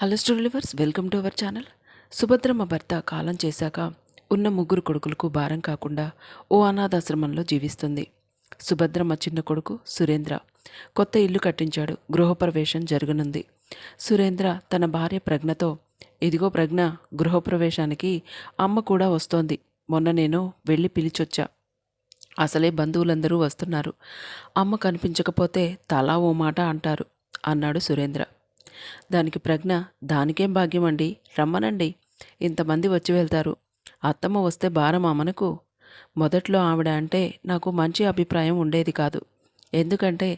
Hello స్టూడియోవర్స్, welcome to our channel. Subhadramma భర్త కాలం చేశాక ఉన్న ముగ్గురు కొడుకులకు భారం కాకుండా ఓ అనాథాశ్రమంలో జీవిస్తుంది. సుభద్రమ్మ చిన్న కొడుకు సురేంద్ర కొత్త ఇల్లు కట్టించాడు. గృహప్రవేశం జరగనుంది. సురేంద్ర తన భార్య ప్రజ్ఞతో, ఇదిగో ప్రజ్ఞ, గృహప్రవేశానికి అమ్మ కూడా వస్తోంది. మొన్న నేను వెళ్ళి పిలిచొచ్చా. అసలే బంధువులందరూ వస్తున్నారు. అమ్మ కనిపించకపోతే తలా ఓ మాట అంటారు అన్నాడు సురేంద్ర. దానికి ప్రజ్ఞ, దానికేం భాగ్యమండి, రమ్మనండి, ఇంతమంది వచ్చి వెళ్తారు. అత్తమ్మ వస్తే భారమా మనకు? మొదట్లో ఆవిడ అంటే నాకు మంచి అభిప్రాయం ఉండేది కాదు. ఎందుకంటే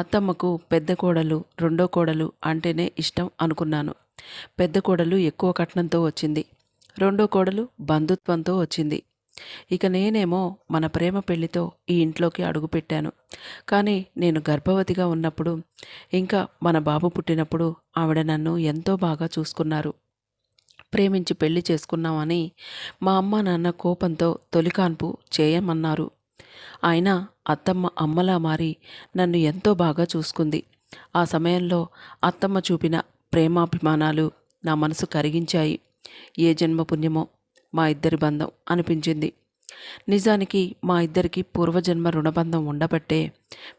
అత్తమ్మకు పెద్ద కోడలు, రెండో కోడలు అంటేనే ఇష్టం అనుకున్నాను. పెద్ద కోడలు ఎక్కువ కట్నంతో వచ్చింది, రెండో కోడలు బంధుత్వంతో వచ్చింది. ఇక నేనేమో మన ప్రేమ పెళ్లితో ఈ ఇంట్లోకి అడుగుపెట్టాను. కానీ నేను గర్భవతిగా ఉన్నప్పుడు, ఇంకా మన బాబు పుట్టినప్పుడు ఆవిడ నన్ను ఎంతో బాగా చూసుకున్నారు. ప్రేమించి పెళ్లి చేసుకున్నామని మా అమ్మ నాన్న కోపంతో తొలికాన్పు చేయమన్నారు. అయినా అత్తమ్మ అమ్మలా మారి నన్ను ఎంతో బాగా చూసుకుంది. ఆ సమయంలో అత్తమ్మ చూపిన ప్రేమాభిమానాలు నా మనసు కరిగించాయి. ఏ జన్మ పుణ్యమో మా ఇద్దరి బంధం అనిపించింది. నిజానికి మా ఇద్దరికి పూర్వజన్మ రుణబంధం ఉండబట్టే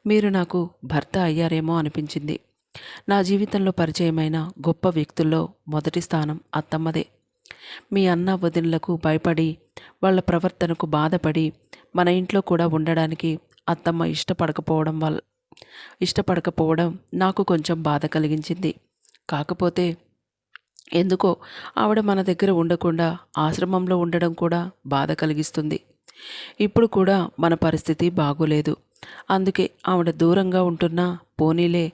మీరు నాకు భర్త అయ్యారేమో అనిపించింది. నా జీవితంలో పరిచయమైన గొప్ప వ్యక్తుల్లో మొదటి స్థానం అత్తమ్మదే. మీ అన్న వదినలకు భయపడి, వాళ్ళ ప్రవర్తనకు బాధపడి మన ఇంట్లో కూడా ఉండడానికి అత్తమ్మ ఇష్టపడకపోవడం నాకు కొంచెం బాధ కలిగించింది. కాకపోతే ఎందుకో ఆవిడ మన దగ్గర ఉండకుండా ఆశ్రమంలో ఉండడం కూడా బాధ కలిగిస్తుంది. ఇప్పుడు కూడా మన పరిస్థితి బాగోలేదు. అందుకే ఆవిడ దూరంగా ఉంటున్నా పోనీలే,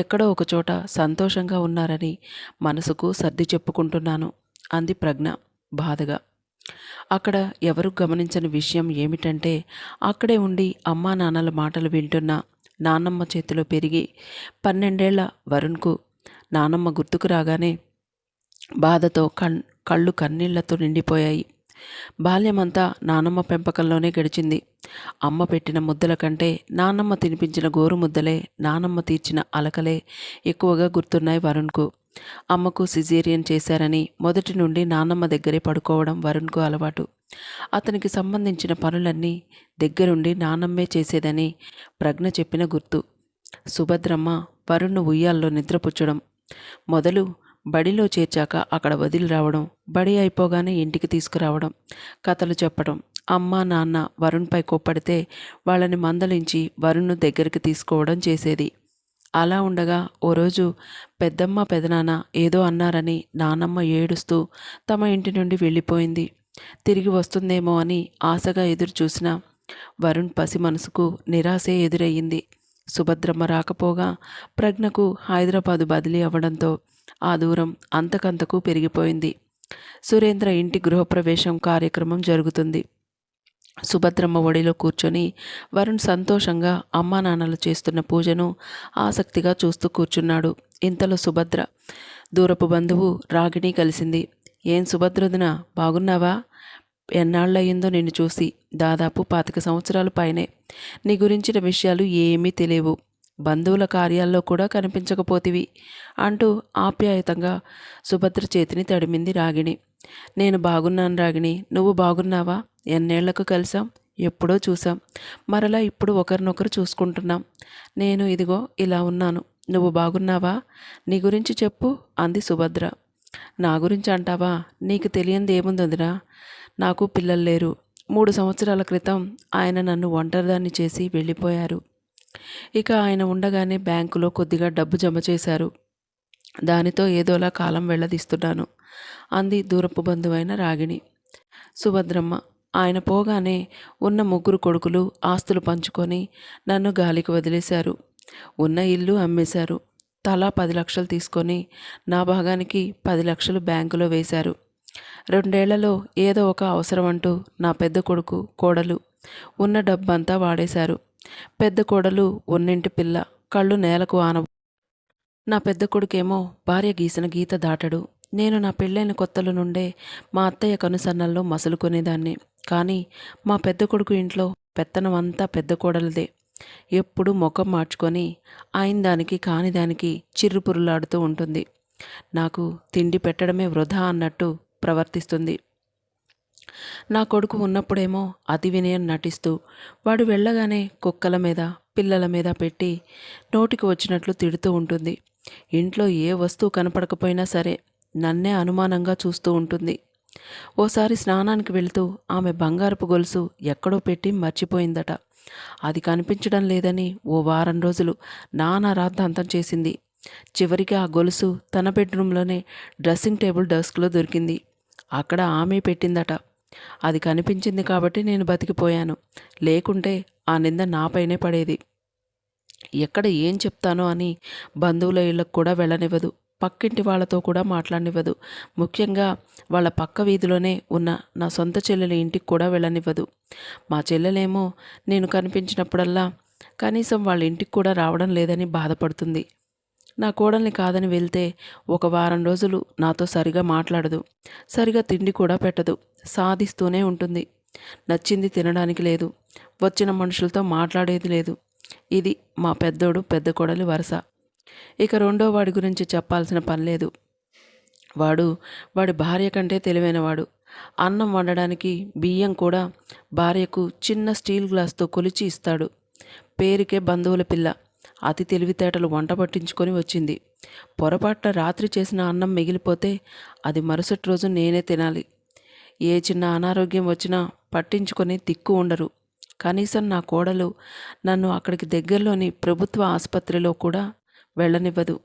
ఎక్కడో ఒకచోట సంతోషంగా ఉన్నారని మనసుకు సర్ది చెప్పుకుంటున్నాను అంది ప్రజ్ఞ బాధగా. అక్కడ ఎవరు గమనించని విషయం ఏమిటంటే, అక్కడే ఉండి అమ్మా నాన్నల మాటలు వింటున్న నాన్నమ్మ చేతిలో పెరిగి 12 ఏళ్ల వరుణ్కు నానమ్మ గుర్తుకు రాగానే బాధతో కళ్ళు కన్నీళ్లతో నిండిపోయాయి. బాల్యమంతా నానమ్మ పెంపకంలోనే గడిచింది. అమ్మ పెట్టిన ముద్దల కంటే నానమ్మ తినిపించిన గోరు ముద్దలే, నానమ్మ తీర్చిన అలకలే ఎక్కువగా గుర్తున్నాయి వరుణ్కు. అమ్మకు సిజేరియన్ చేశారని మొదటి నుండి నానమ్మ దగ్గరే పడుకోవడం వరుణ్కు అలవాటు. అతనికి సంబంధించిన పనులన్నీ దగ్గరుండి నానమ్మే చేసేదని ప్రజ్ఞ చెప్పిన గుర్తు. సుభద్రమ్మ వరుణ్ను ఉయ్యాల్లో నిద్రపుచ్చడం మొదలు, బడిలో చేర్చాక అక్కడ వదిలి రావడం, బడి అయిపోగానే ఇంటికి తీసుకురావడం, కథలు చెప్పడం, అమ్మ నాన్న వరుణ్పై కోప్పడితే వాళ్ళని మందలించి వరుణ్ను దగ్గరికి తీసుకోవడం చేసేది. అలా ఉండగా ఓ రోజు పెద్దమ్మ పెదనాన్న ఏదో అన్నారని నానమ్మ ఏడుస్తూ తమ ఇంటి నుండి వెళ్ళిపోయింది. తిరిగి వస్తుందేమో అని ఆశగా ఎదురు చూసిన వరుణ్ పసి మనసుకు నిరాశే ఎదురయ్యింది. సుభద్రమ్మ రాకపోగా ప్రజ్ఞకు హైదరాబాదు బదిలీ అవ్వడంతో ఆ దూరం అంతకంతకు పెరిగిపోయింది. సురేంద్ర ఇంటి గృహప్రవేశం కార్యక్రమం జరుగుతుంది. సుభద్రమ్మ ఒడిలో కూర్చొని వరుణ్ సంతోషంగా అమ్మా నాన్నలు చేస్తున్న పూజను ఆసక్తిగా చూస్తూ కూర్చున్నాడు. ఇంతలో సుభద్ర దూరపు బంధువు రాగిణి కలిసింది. ఏం సుభద్రొదిన, బాగున్నావా? ఎన్నాళ్ళయిందో నిన్ను చూసి, దాదాపు 25 సంవత్సరాలు పైనే. నీ గురించిన విషయాలు ఏమీ తెలియవు. బంధువుల కార్యాల్లో కూడా కనిపించకపోతివి అంటూ ఆప్యాయతంగా సుభద్ర చేతిని తడిమింది రాగిణి. నేను బాగున్నాను రాగిణి, నువ్వు బాగున్నావా? ఎన్నేళ్లకు కలిసాం, ఎప్పుడో చూసాం, మరలా ఇప్పుడు ఒకరినొకరు చూసుకుంటున్నాం. నేను ఇదిగో ఇలా ఉన్నాను, నువ్వు బాగున్నావా? నీ గురించి చెప్పు అంది సుభద్ర. నా గురించి అంటావా? నీకు తెలియంది ఏముందిరా, నాకు పిల్లలు లేరు. 3 సంవత్సరాల క్రితం ఆయన నన్ను ఒంటరిదాన్ని చేసి వెళ్ళిపోయారు. ఇక ఆయన ఉండగానే బ్యాంకులో కొద్దిగా డబ్బు జమ చేశారు. దానితో ఏదోలా కాలం వెళ్ళదీస్తున్నాను అంది దూరపు బంధువైన రాగిణి. సుభద్రమ్మ, ఆయన పోగానే ఉన్న 3 కొడుకులు ఆస్తులు పంచుకొని నన్ను గాలికి వదిలేశారు. ఉన్న ఇల్లు అమ్మేశారు. తలా 10 లక్షలు తీసుకొని నా భాగానికి 10 లక్షలు బ్యాంకులో వేశారు. 2 ఏళ్లలో ఏదో ఒక అవసరం అంటూ నా పెద్ద కొడుకు కోడలు ఉన్న డబ్బంతా వాడేశారు. పెద్ద కోడలు ఉన్నింటి పిల్ల, కళ్ళు నేలకు ఆనవు. నా పెద్ద కొడుకేమో భార్య గీసిన గీత దాటడు. నేను నా పెళ్ళైన కొత్తల నుండే మా అత్తయ్య కనుసన్నల్లో మసులుకునేదాన్ని. కానీ మా పెద్ద కొడుకు ఇంట్లో పెత్తనం అంతా పెద్ద కోడలదే. ఎప్పుడు ముఖం మార్చుకొని ఆయన దానికి కాని దానికి చిర్రుపురులాడుతూ ఉంటుంది. నాకు తిండి పెట్టడమే వృధా అన్నట్టు ప్రవర్తిస్తుంది. నా కొడుకు ఉన్నప్పుడేమో అతి వినయం నటిస్తూ వాడు వెళ్ళగానే కుక్కల మీద పిల్లల మీద పెట్టి నోటికి వచ్చినట్లు తిడుతూ ఉంటుంది. ఇంట్లో ఏ వస్తువు కనపడకపోయినా సరే నన్నే అనుమానంగా చూస్తూ ఉంటుంది. ఓసారి స్నానానికి వెళుతూ ఆమె బంగారపు గొలుసు ఎక్కడో పెట్టి మర్చిపోయిందట. అది కనిపించడం లేదని ఓ వారం రోజులు నానా రాద్ధాంతం చేసింది. చివరికి ఆ గొలుసు తన బెడ్రూమ్లోనే డ్రెస్సింగ్ టేబుల్ డెస్క్లో దొరికింది. అక్కడ ఆమె పెట్టిందట. అది కనిపించింది కాబట్టి నేను బతికిపోయాను. లేకుంటే ఆ నింద నాపైనే పడేది. ఎక్కడ ఏం చెప్తానో అని బంధువుల ఇళ్ళకు కూడా వెళ్ళనివ్వదు. పక్కింటి వాళ్ళతో కూడా మాట్లాడనివ్వదు. ముఖ్యంగా వాళ్ళ పక్క వీధిలోనే ఉన్న నా సొంత చెల్లెలి ఇంటికి కూడా వెళ్ళనివ్వదు. మా చెల్లెలేమో నేను కనిపించినప్పుడల్లా కనీసం వాళ్ళ ఇంటికి కూడా రావడం లేదని బాధపడుతుంది. నా కోడల్ని కాదని వెళ్తే ఒక వారం రోజులు నాతో సరిగా మాట్లాడదు. సరిగా తిండి కూడా పెట్టదు. సాధిస్తూనే ఉంటుంది. నచ్చింది తినడానికి లేదు. వచ్చిన మనుషులతో మాట్లాడేది లేదు. ఇది మా పెద్దోడు పెద్ద కోడలి వరస. ఇక రెండో వాడి గురించి చెప్పాల్సిన పని లేదు. వాడి భార్య కంటే తెలివైనవాడు. అన్నం వండడానికి బియ్యం కూడా భార్యకు చిన్న స్టీల్ గ్లాస్తో కొలిచి ఇస్తాడు. పేరుకే బంధువుల పిల్ల. అతి తెలివితేటలు వంట పట్టించుకొని వచ్చింది. పొరపాటున రాత్రి చేసిన అన్నం మిగిలిపోతే అది మరుసటి రోజు నేనే తినాలి. ఏ చిన్న అనారోగ్యం వచ్చినా పట్టించుకొని దిక్కు ఉండరు. కనీసం నా కోడలు నన్ను అక్కడికి దగ్గరలోని ప్రభుత్వ ఆసుపత్రిలో కూడా వెళ్ళనివ్వదు.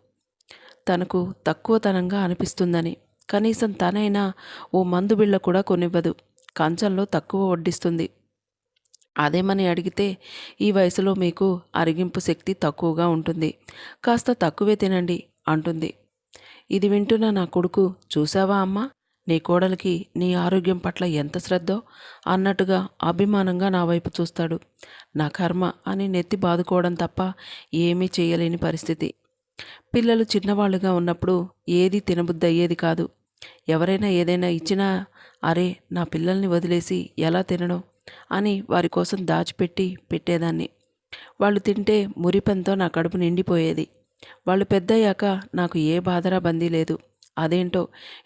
తనకు తక్కువతనంగా అనిపిస్తుందని. కనీసం తనైనా ఓ మందు బిళ్ళ కూడా కొనివ్వదు. కంచంలో తక్కువ వడ్డిస్తుంది. అదేమని అడిగితే ఈ వయసులో మీకు అరిగింపు శక్తి తక్కువగా ఉంటుంది, కాస్త తక్కువే తినండి అంటుంది. ఇది వింటున్న నా కొడుకు, చూసావా అమ్మా, నీ కోడలికి నీ ఆరోగ్యం పట్ల ఎంత శ్రద్ధో అన్నట్టుగా అభిమానంగా నా వైపు చూస్తాడు. నా కర్మ అని నెత్తి బాదుకోవడం తప్ప ఏమీ చేయలేని పరిస్థితి. పిల్లలు చిన్నవాళ్ళుగా ఉన్నప్పుడు ఏది తినబుద్ధి అయ్యేది కాదు. ఎవరైనా ఏదైనా ఇచ్చినా అరే నా పిల్లల్ని వదిలేసి ఎలా తినడం అని వారి కోసం దాచిపెట్టి పెట్టేదాన్ని. వాళ్ళు తింటే మురిపెంతో నా కడుపు నిండిపోయేది. వాళ్ళు పెద్దయ్యాక నాకు ఏ బాధరా బందీ లేదు. అదేంటో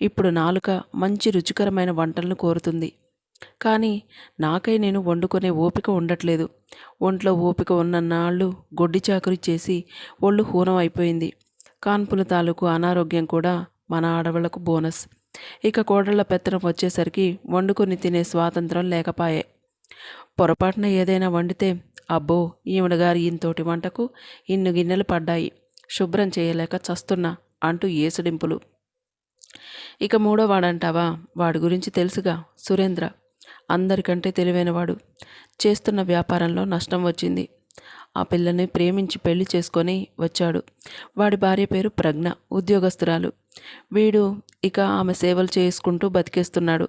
ఇప్పుడు నాలుక మంచి రుచికరమైన వంటలను కోరుతుంది. కానీ నాకై నేను వండుకునే ఓపిక ఉండట్లేదు. ఒంట్లో ఓపిక ఉన్నన్నాళ్ళు గొడ్డి చాకరీ చేసి ఒళ్ళు హూనం అయిపోయింది. కాన్పుల తాలూకు అనారోగ్యం కూడా మన ఆడవాళ్లకు బోనస్. ఇక కోడళ్ల పెత్తనం వచ్చేసరికి వండుకొని తినే స్వాతంత్రం లేకపాయే. పొరపాటున ఏదైనా వండితే అబ్బో ఈవిడగారి ఇంతోటి వంటకు ఇన్ని గిన్నెలు పడ్డాయి, శుభ్రం చేయలేక చస్తున్నా అంటూ ఏసుడింపులు. ఇక మూడో వాడంటావా, వాడి గురించి తెలుసుగా, సురేంద్ర. అందరికంటే తెలివైనవాడు. చేస్తున్న వ్యాపారంలో నష్టం వచ్చింది. ఆ పిల్లని ప్రేమించి పెళ్లి చేసుకొని వచ్చాడు. వాడి భార్య పేరు ప్రజ్ఞ, ఉద్యోగస్తురాలు. వీడు ఇక ఆమె సేవలు చేసుకుంటూ బతికేస్తున్నాడు.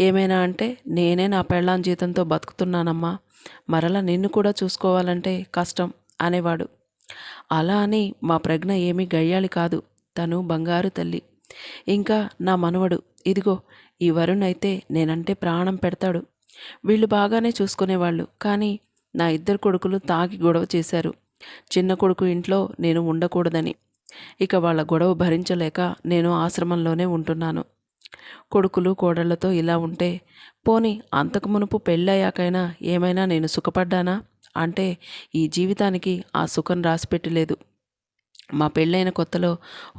ఏమైనా అంటే నేనే నా పెళ్ళాం జీతంతో బతుకుతున్నానమ్మా, మరలా నిన్ను కూడా చూసుకోవాలంటే కష్టం అనేవాడు. అలా అని మా ప్రజ్ఞ ఏమీ గయ్యాళి కాదు. తను బంగారు తల్లి. ఇంకా నా మనవడు, ఇదిగో ఈ వరుణ్ అయితే నేనంటే ప్రాణం పెడతాడు. వీళ్ళు బాగానే చూసుకునేవాళ్ళు. కానీ నా ఇద్దరు కొడుకులు తాగి గొడవ చేశారు. చిన్న కొడుకు ఇంట్లో నేను ఉండకూడదని. ఇక వాళ్ళ గొడవ భరించలేక నేను ఆశ్రమంలోనే ఉంటున్నాను. కొడుకులు కోడళ్లతో ఇలా ఉంటే పోని అంతకు మునుపు పెళ్ళయ్యాకైనా ఏమైనా నేను సుఖపడ్డానా అంటే ఈ జీవితానికి ఆ సుఖం రాసిపెట్టలేదు. మా పెళ్ళైన కొత్తలో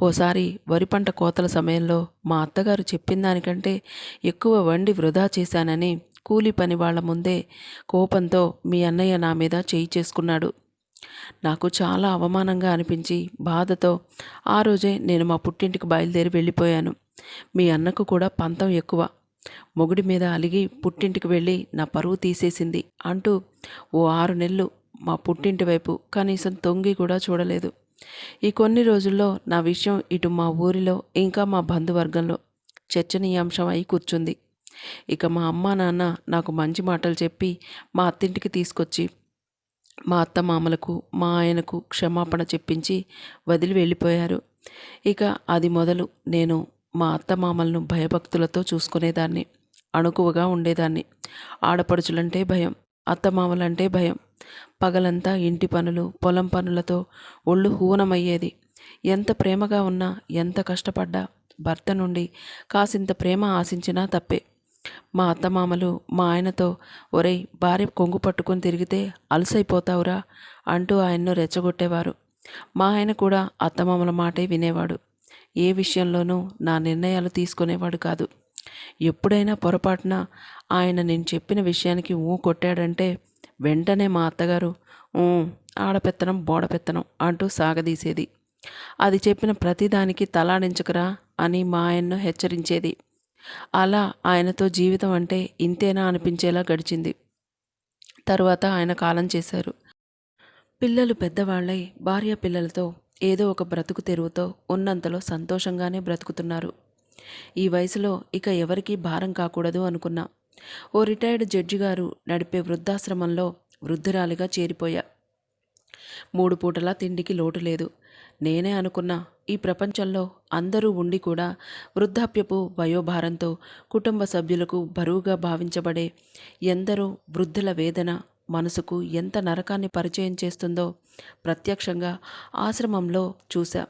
ఓసారి వరి పంట కోతల సమయంలో మా అత్తగారు చెప్పిన దానికంటే ఎక్కువ వండి వృధా చేశానని కూలి పని వాళ్ళ ముందే కోపంతో మీ అన్నయ్య నా మీద చేయి చేసుకున్నాడు. నాకు చాలా అవమానంగా అనిపించి బాధతో ఆ రోజే నేను మా పుట్టింటికి బయలుదేరి వెళ్ళిపోయాను. మీ అన్నకు కూడా పంతం ఎక్కువ. మొగుడి మీద అలిగి పుట్టింటికి వెళ్ళి నా పరువు తీసేసింది అంటూ ఓ 6 నెలలు మా పుట్టింటి వైపు కనీసం తొంగి కూడా చూడలేదు. ఈ కొన్ని రోజుల్లో నా విషయం ఇటు మా ఊరిలో ఇంకా మా బంధువర్గంలో చర్చనీయాంశం అయి కూర్చుంది. ఇక మా అమ్మా నాన్న నాకు మంచి మాటలు చెప్పి మా అత్తింటికి తీసుకొచ్చి మా అత్తమామలకు మా ఆయనకు క్షమాపణ చెప్పించి వదిలి వెళ్ళిపోయారు. ఇక అది మొదలు నేను మా అత్తమామలను భయభక్తులతో చూసుకునేదాన్ని. అణుకువగా ఉండేదాన్ని. ఆడపడుచులంటే భయం, అత్తమామలంటే భయం. పగలంతా ఇంటి పనులు పొలం పనులతో ఒళ్ళు హూనమయ్యేది. ఎంత ప్రేమగా ఉన్నా, ఎంత కష్టపడ్డా భర్త నుండి కాసింత ప్రేమ ఆశించినా తప్పే. మా అత్తమామలు మా ఆయనతో ఒరేయ్ భార్య కొంగు పట్టుకొని తిరిగితే అలసైపోతావురా అంటూ ఆయన్ను రెచ్చగొట్టేవారు. మా ఆయన కూడా అత్తమామల మాటే వినేవాడు. ఏ విషయంలోనూ నా నిర్ణయాలు తీసుకునేవాడు కాదు. ఎప్పుడైనా పొరపాటున ఆయన నేను చెప్పిన విషయానికి కొట్టాడంటే వెంటనే మా అత్తగారు ఊ ఆడపెత్తనం బోడపెత్తనం అంటూ సాగదీసేది. అది చెప్పిన ప్రతిదానికి తలాడించకరా అని మా ఆయన్ను హెచ్చరించేది. అలా ఆయనతో జీవితం అంటే ఇంతేనా అనిపించేలా గడిచింది. తరువాత ఆయన కాలం చేశారు. పిల్లలు పెద్దవాళ్ళై భార్య పిల్లలతో ఏదో ఒక బ్రతుకు తెరువుతో ఉన్నంతలో సంతోషంగానే బ్రతుకుతున్నారు. ఈ వయసులో ఇక ఎవరికీ భారం కాకూడదు అనుకున్నా. ఓ రిటైర్డ్ జడ్జి గారు నడిపే వృద్ధాశ్రమంలో వృద్ధురాలిగా చేరిపోయా. 3 పూటలా తిండికి లోటు లేదు. నేనే అనుకున్నా ఈ ప్రపంచంలో అందరూ ఉండి కూడా వృద్ధాప్యపు వయోభారంతో కుటుంబ సభ్యులకు బరువుగా భావించబడే ఎందరో వృద్ధుల వేదన మనసుకు ఎంత నరకాన్ని పరిచయం చేస్తుందో ప్రత్యక్షంగా ఆశ్రమంలో చూశా.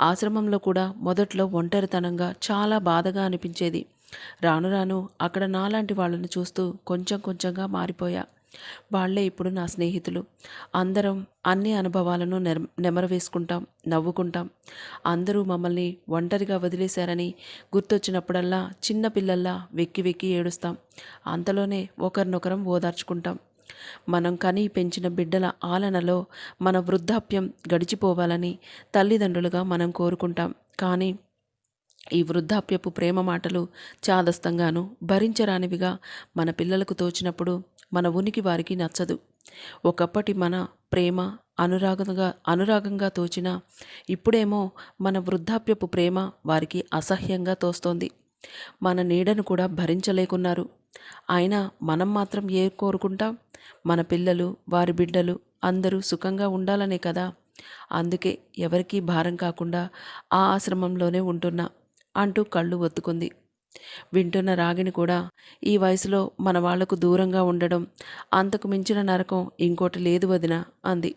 ఆశ్రమంలో కూడా మొదట్లో ఒంటరితనంగా చాలా బాధగా అనిపించేది. రాను రాను అక్కడ నాలాంటి వాళ్ళని చూస్తూ కొంచెం కొంచెంగా మారిపోయా. వాళ్లే ఇప్పుడు నా స్నేహితులు. అందరం అన్ని అనుభవాలను నెమరవేసుకుంటాం, నవ్వుకుంటాం. అందరూ మమ్మల్ని ఒంటరిగా వదిలేశారని గుర్తొచ్చినప్పుడల్లా చిన్న పిల్లల్లా వెక్కి వెక్కి ఏడుస్తాం. అంతలోనే ఒకరినొకరం ఓదార్చుకుంటాం. మనం కని పెంచిన బిడ్డల ఆలనలో మన వృద్ధాప్యం గడిచిపోవాలని తల్లిదండ్రులుగా మనం కోరుకుంటాం. కానీ ఈ వృద్ధాప్యపు ప్రేమ మాటలు చాదస్తంగాను భరించరానివిగా మన పిల్లలకు తోచినప్పుడు మన ఉనికి వారికి నచ్చదు. ఒకప్పటి మన ప్రేమ అనురాగంగా తోచిన ఇప్పుడేమో మన వృద్ధాప్యపు ప్రేమ వారికి అసహ్యంగా తోస్తోంది. మన నీడను కూడా భరించలేకున్నారు. అయినా మనం మాత్రం కోరుకుంటాం? మన పిల్లలు, వారి బిడ్డలు అందరూ సుఖంగా ఉండాలనే కదా. అందుకే ఎవరికీ భారం కాకుండా ఆ ఆశ్రమంలోనే ఉంటున్నా అంటూ కళ్ళు ఒత్తుకుంది. వింటున్న రాగిణి కూడా ఈ వయసులో మన వాళ్లకు దూరంగా ఉండడం అంతకు మించిన నరకం ఇంకోటి లేదు వదినా అంది.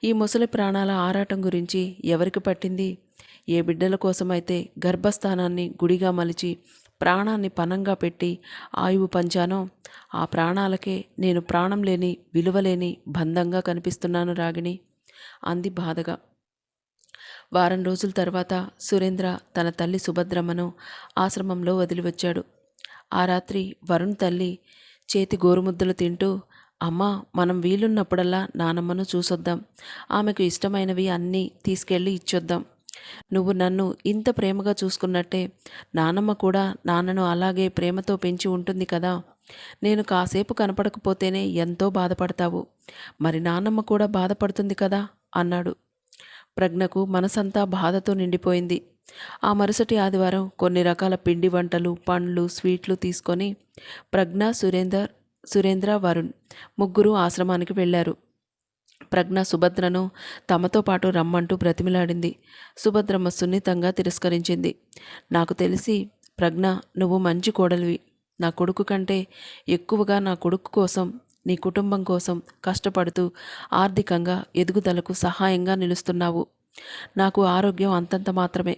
ఈ ముసలి ప్రాణాల ఆరాటం గురించి ఎవరికి పట్టింది? ఏ బిడ్డల కోసమైతే గర్భస్థానాన్ని గుడిగా మలిచి ప్రాణాన్ని పనంగా పెట్టి ఆయువు పంచానో ఆ ప్రాణాలకే నేను ప్రాణం లేని విలువలేని బంధంగా కనిపిస్తున్నాను రాగిణి అంది బాధగా. వారం రోజుల తర్వాత సురేంద్ర తన తల్లి సుభద్రమ్మను ఆశ్రమంలో వదిలివచ్చాడు. ఆ రాత్రి వరుణ్ తల్లి చేతి గోరుముద్దలు తింటూ, అమ్మా మనం వీలున్నప్పుడల్లా నానమ్మను చూసొద్దాం, ఆమెకు ఇష్టమైనవి అన్నీ తీసుకెళ్ళి ఇచ్చొద్దాం. నువ్వు నన్ను ఇంత ప్రేమగా చూసుకున్నట్టే నానమ్మ కూడా నాన్నను అలాగే ప్రేమతో పెంచి ఉంటుంది కదా. నేను కాసేపు కనపడకపోతేనే ఎంతో బాధపడతావు, మరి నాన్నమ్మ కూడా బాధపడుతుంది కదా అన్నాడు. ప్రజ్ఞకు మనసంతా బాధతో నిండిపోయింది. ఆ మరుసటి ఆదివారం కొన్ని రకాల పిండి వంటలు, పండ్లు, స్వీట్లు తీసుకొని ప్రజ్ఞ, సురేంద్ర, వరుణ్ ముగ్గురు ఆశ్రమానికి వెళ్ళారు. ప్రజ్ఞ సుభద్రను తమతో పాటు రమ్మంటూ బ్రతిమిలాడింది. సుభద్రమ్మ సున్నితంగా తిరస్కరించింది. నాకు తెలిసి ప్రజ్ఞ, నువ్వు మంచి కోడలివి. నా కొడుకు కంటే ఎక్కువగా నా కొడుకు కోసం, నీ కుటుంబం కోసం కష్టపడుతూ ఆర్థికంగా ఎదుగుదలకు సహాయంగా నిలుస్తున్నావు. నాకు ఆరోగ్యం అంతంత మాత్రమే.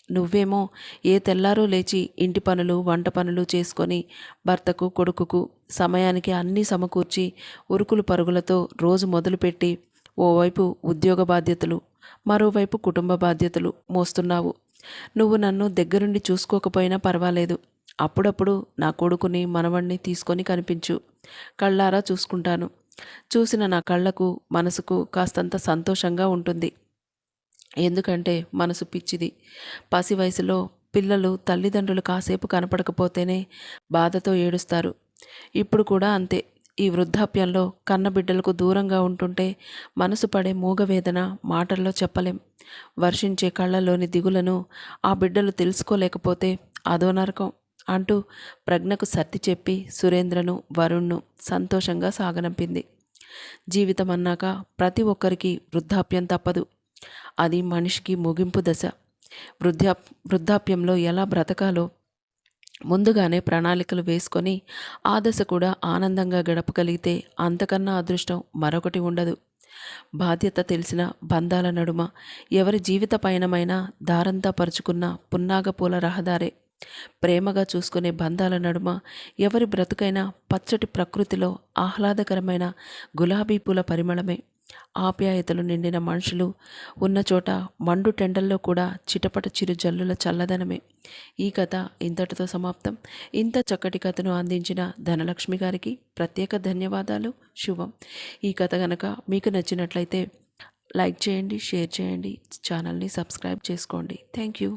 నువ్వేమో ఏ తెల్లారో లేచి ఇంటి పనులు, వంట పనులు చేసుకొని భర్తకు, కొడుకుకు సమయానికి అన్నీ సమకూర్చి ఉరుకులు పరుగులతో రోజు మొదలుపెట్టి ఓవైపు ఉద్యోగ బాధ్యతలు, మరోవైపు కుటుంబ బాధ్యతలు మోస్తున్నావు. నువ్వు నన్ను దగ్గరుండి చూసుకోకపోయినా పర్వాలేదు. అప్పుడప్పుడు నా కొడుకుని, మనవణ్ణి తీసుకొని కనిపించు. కళ్ళారా చూసుకుంటాను. చూసిన నా కళ్ళకు, మనసుకు కాస్తంత సంతోషంగా ఉంటుంది. ఎందుకంటే మనసు పిచ్చిది. పసి వయసులో పిల్లలు తల్లిదండ్రులు కాసేపు కనపడకపోతేనే బాధతో ఏడుస్తారు. ఇప్పుడు కూడా అంతే. ఈ వృద్ధాప్యంలో కన్నబిడ్డలకు దూరంగా ఉంటుంటే మనసు పడే మూగవేదన మాటల్లో చెప్పలేం. వర్షించే కళ్ళలోని దిగులను ఆ బిడ్డలు తెలుసుకోలేకపోతే అదో నరకం అంటూ ప్రజ్ఞకు సర్ది చెప్పి సురేంద్రను, వరుణ్ను సంతోషంగా సాగనంపింది. జీవితం అన్నాక ప్రతి ఒక్కరికి వృద్ధాప్యం తప్పదు. అది మనిషికి ముగింపు దశ. వృద్ధాప్యంలో ఎలా బ్రతకాలో ముందుగానే ప్రణాళికలు వేసుకొని ఆ దశ కూడా ఆనందంగా గడపగలిగితే అంతకన్నా అదృష్టం మరొకటి ఉండదు. బాధ్యత తెలిసిన బంధాల నడుమ ఎవరి జీవిత పయనమైనా దారంతా పరుచుకున్న పున్నాగ పూల రహదారే. ప్రేమగా చూసుకునే బంధాల నడుమ ఎవరి బ్రతుకైనా పచ్చటి ప్రకృతిలో ఆహ్లాదకరమైన గులాబీ పూల పరిమళమే. ఆప్యాయతలు నిండిన మనుషులు ఉన్న చోట మండు టెండల్లో కూడా చిటపట చిరు జల్లుల చల్లదనమే. ఈ కథ ఇంతటితో సమాప్తం. ఇంత చక్కటి కథను అందించిన ధనలక్ష్మి గారికి ప్రత్యేక ధన్యవాదాలు. శుభం. ఈ కథ గనక మీకు నచ్చినట్లయితే లైక్ చేయండి, షేర్ చేయండి, ఛానల్ని సబ్స్క్రైబ్ చేసుకోండి. Thank you.